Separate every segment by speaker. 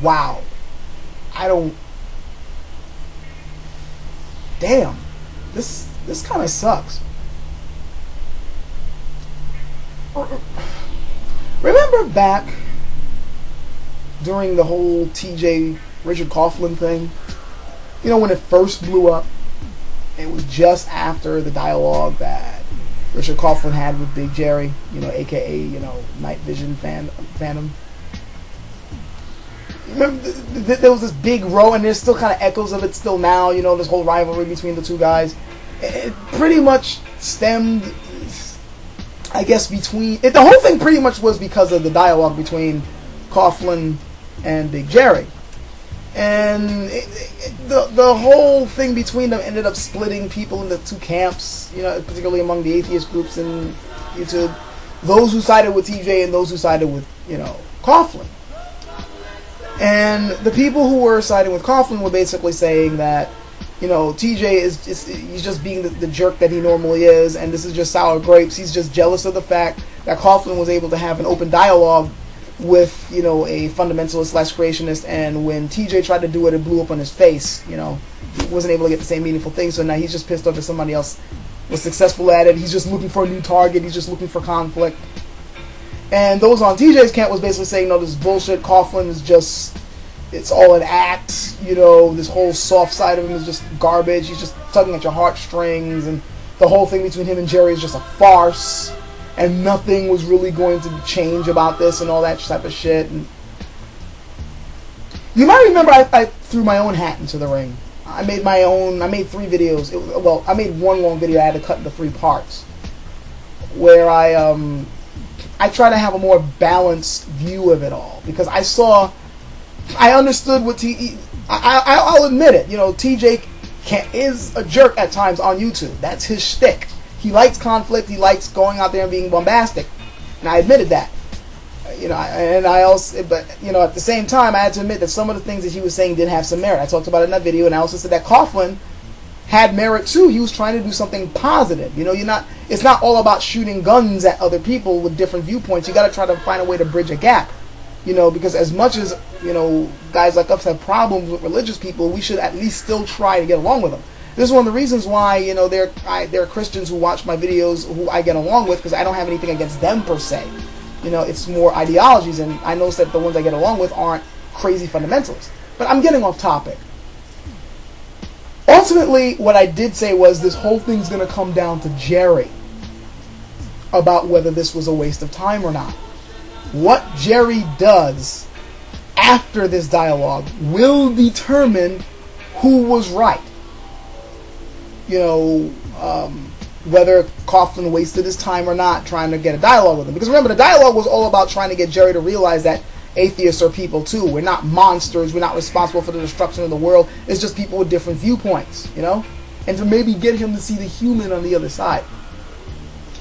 Speaker 1: wow, I don't. Damn, this kind of sucks. Remember back during the whole TJ Richard Coughlan thing? You know, when it first blew up, it was just after the dialogue that Richard Coughlan had with Big Jerry, you know, aka, you know, Night Vision Phantom. Remember, there was this big row, and there's still kind of echoes of it still now, you know, this whole rivalry between the two guys. It pretty much stemmed, I guess, the whole thing pretty much was because of the dialogue between Coughlan and Big Jerry. And the whole thing between them ended up splitting people into two camps, you know, particularly among the atheist groups in YouTube. Those who sided with TJ and those who sided with, you know, Coughlan. And the people who were siding with Coughlan were basically saying that, you know, TJ he's just being the jerk that he normally is, and this is just sour grapes. He's just jealous of the fact that Coughlan was able to have an open dialogue with, you know, a fundamentalist / creationist, and when TJ tried to do it blew up on his face. You know, he wasn't able to get the same meaningful thing, so now he's just pissed off that somebody else was successful at it. He's just looking for a new target. He's just looking for conflict. And those on TJ's camp was basically saying, no, this is bullshit. Coughlan is just, it's all an act. You know, this whole soft side of him is just garbage. He's just tugging at your heartstrings, and the whole thing between him and Jerry is just a farce, and nothing was really going to change about this and all that type of shit. And you might remember I threw my own hat into the ring. I made 3 videos. I made one long video I had to cut into 3 parts, where I try to have a more balanced view of it all, because I understood what I'll admit it. You know, TJ is a jerk at times on YouTube. That's his shtick. He likes conflict. He likes going out there and being bombastic, and I admitted that. You know, but you know, at the same time, I had to admit that some of the things that he was saying did have some merit. I talked about it in that video, and I also said that Coughlan had merit too. He was trying to do something positive. You know, it's not all about shooting guns at other people with different viewpoints. You got to try to find a way to bridge a gap. You know, because as much as, you know, guys like us have problems with religious people, we should at least still try to get along with them. This is one of the reasons why, you know, there are Christians who watch my videos who I get along with, because I don't have anything against them per se. You know, it's more ideologies, and I notice that the ones I get along with aren't crazy fundamentalists. But I'm getting off topic. Ultimately, what I did say was this whole thing's going to come down to Jerry about whether this was a waste of time or not. What Jerry does after this dialogue will determine who was right. You know, whether Coughlan wasted his time or not trying to get a dialogue with him. Because remember, the dialogue was all about trying to get Jerry to realize that atheists are people too. We're not monsters. We're not responsible for the destruction of the world. It's just people with different viewpoints, you know? And to maybe get him to see the human on the other side.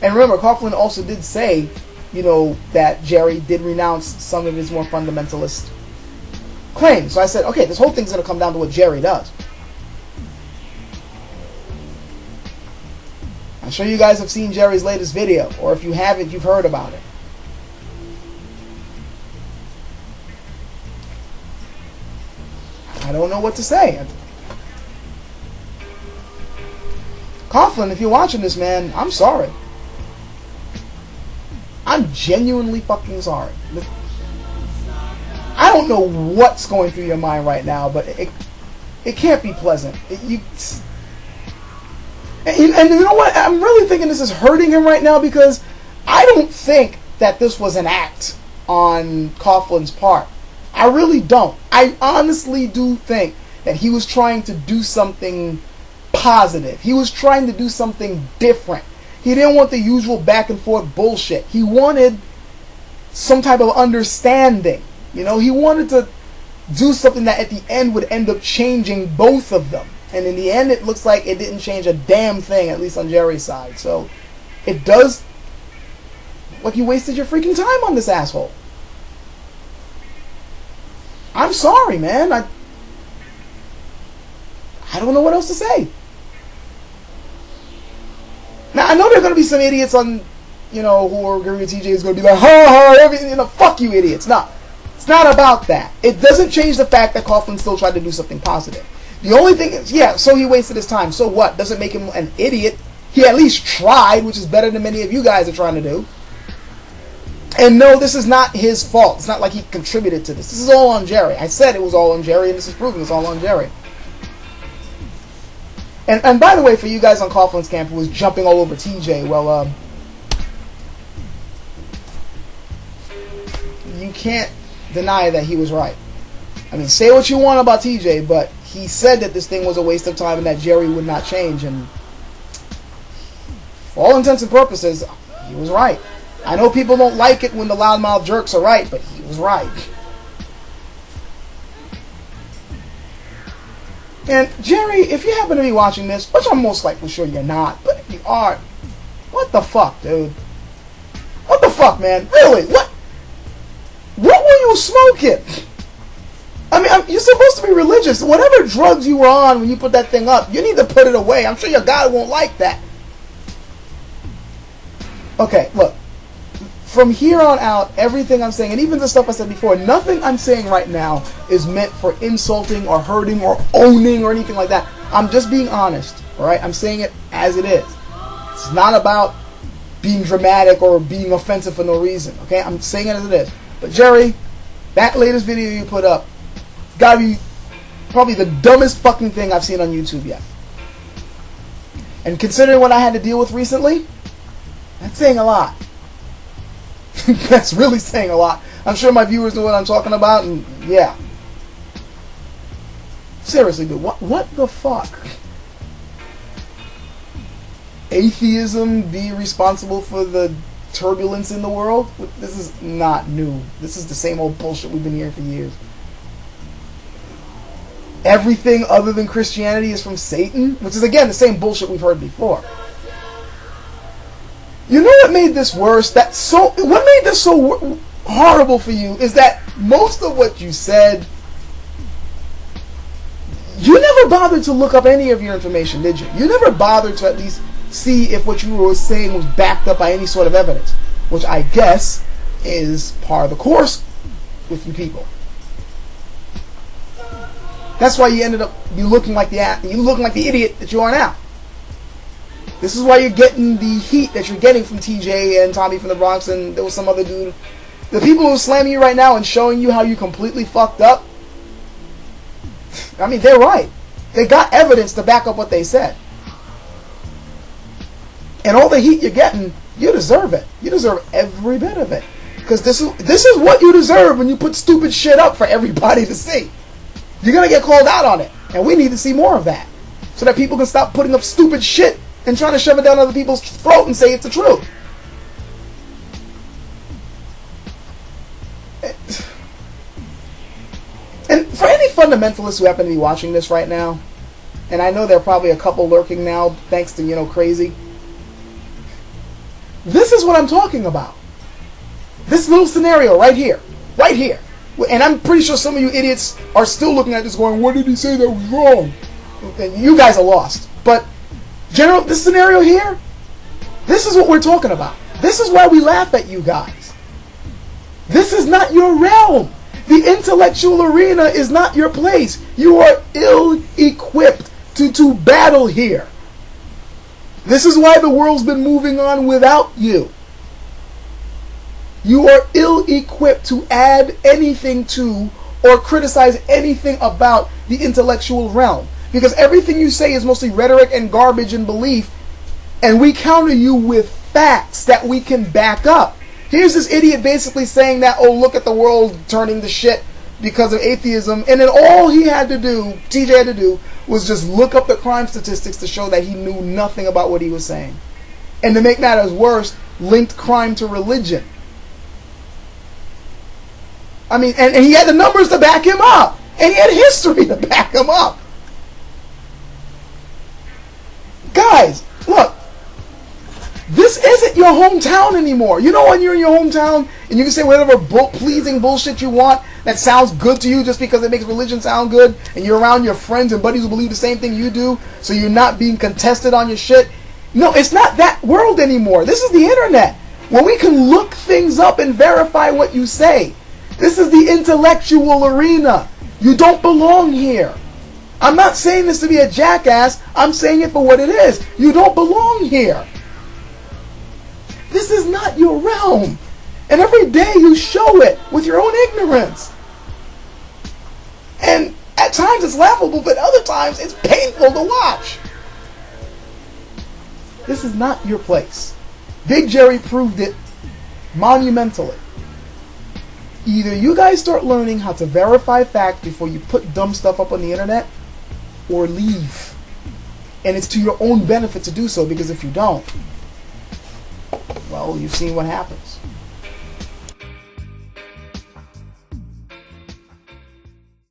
Speaker 1: And remember, Coughlan also did say, you know, that Jerry did renounce some of his more fundamentalist claims. So I said, okay, this whole thing's going to come down to what Jerry does. I'm sure you guys have seen Jerry's latest video, or if you haven't, you've heard about it. I don't know what to say. Coughlan, if you're watching this, man, I'm sorry. I'm genuinely fucking sorry. I don't know what's going through your mind right now, but it can't be pleasant. And you know what? I'm really thinking this is hurting him right now, because I don't think that this was an act on Coughlan's part. I really don't. I honestly do think that he was trying to do something positive. He was trying to do something different. He didn't want the usual back and forth bullshit. He wanted some type of understanding. You know, he wanted to do something that at the end would end up changing both of them. And in the end, it looks like it didn't change a damn thing, at least on Jerry's side. So, it does like you wasted your freaking time on this asshole. I'm sorry, man. I don't know what else to say. Now, I know there are going to be some idiots on, you know, who are agreeing with TJ is going to be like, ha ha, everything, you know, fuck you idiots. No. It's not about that. It doesn't change the fact that Coughlan still tried to do something positive. The only thing is, yeah, so he wasted his time. So what? Doesn't make him an idiot. He at least tried, which is better than many of you guys are trying to do. And no, this is not his fault. It's not like he contributed to this. This is all on Jerry. I said it was all on Jerry, and this is proven it's all on Jerry. And by the way, for you guys on Coughlan's camp who was jumping all over TJ, well, you can't deny that he was right. I mean, say what you want about TJ, but he said that this thing was a waste of time and that Jerry would not change, and for all intents and purposes, he was right. I know people don't like it when the loudmouth jerks are right, but he was right. And Jerry, if you happen to be watching this, which I'm most likely sure you're not, but if you are, what the fuck, dude? What the fuck, man? Really? What were you smoking? I mean, you're supposed to be religious. Whatever drugs you were on when you put that thing up, you need to put it away. I'm sure your God won't like that. Okay, look. From here on out, everything I'm saying, and even the stuff I said before, nothing I'm saying right now is meant for insulting or hurting or owning or anything like that. I'm just being honest, alright? I'm saying it as it is. It's not about being dramatic or being offensive for no reason, okay? I'm saying it as it is. But Jerry, that latest video you put up, gotta be probably the dumbest fucking thing I've seen on YouTube yet. And considering what I had to deal with recently, that's saying a lot. That's really saying a lot. I'm sure my viewers know what I'm talking about, and yeah. Seriously, dude, what the fuck? Atheism be responsible for the turbulence in the world? This is not new. This is the same old bullshit we've been hearing for years. Everything other than Christianity is from Satan, which is again the same bullshit we've heard before. You know what made this worse? What made this so horrible for you is that most of what you said, you never bothered to look up any of your information, did you? You never bothered to at least see if what you were saying was backed up by any sort of evidence, which I guess is part of the course with you people. That's why you ended up looking like the idiot that you are now. This is why you're getting the heat that you're getting from TJ and Tommy from the Bronx, and there was some other dude. The people who are slamming you right now and showing you how you completely fucked up, I mean, they're right. They got evidence to back up what they said. And all the heat you're getting, you deserve it. You deserve every bit of it. Because this is what you deserve when you put stupid shit up for everybody to see. You're going to get called out on it. And we need to see more of that. So that people can stop putting up stupid shit and trying to shove it down other people's throat and say it's the truth. And for any fundamentalists who happen to be watching this right now, and I know there are probably a couple lurking now thanks to, crazy, this is what I'm talking about. This little scenario right here. Right here. And I'm pretty sure some of you idiots are still looking at this going, what did he say that was wrong? And you guys are lost. But General, this scenario here, this is what we're talking about. This is why we laugh at you guys. This is not your realm. The intellectual arena is not your place. You are ill-equipped to battle here. This is why the world's been moving on without you. You are ill-equipped to add anything to or criticize anything about the intellectual realm. Because everything you say is mostly rhetoric and garbage and belief, and we counter you with facts that we can back up. Here's this idiot basically saying that, oh, look at the world turning to shit because of atheism, and then all he had to do, TJ had to do, was just look up the crime statistics to show that he knew nothing about what he was saying. And to make matters worse, linked crime to religion. I mean, and he had the numbers to back him up, and he had history to back him up. Guys, look, this isn't your hometown anymore. You know when you're in your hometown and you can say whatever pleasing bullshit you want that sounds good to you just because it makes religion sound good, and you're around your friends and buddies who believe the same thing you do, so you're not being contested on your shit. No, it's not that world anymore. This is the internet, where we can look things up and verify what you say. This is the intellectual arena. You don't belong here. I'm not saying this to be a jackass. I'm saying it for what it is. You don't belong here. This is not your realm. And every day you show it with your own ignorance. And at times it's laughable, but other times it's painful to watch. This is not your place. Big Jerry proved it monumentally. Either you guys start learning how to verify facts before you put dumb stuff up on the internet, or leave. And it's to your own benefit to do so, because if you don't, well, you've seen what happens.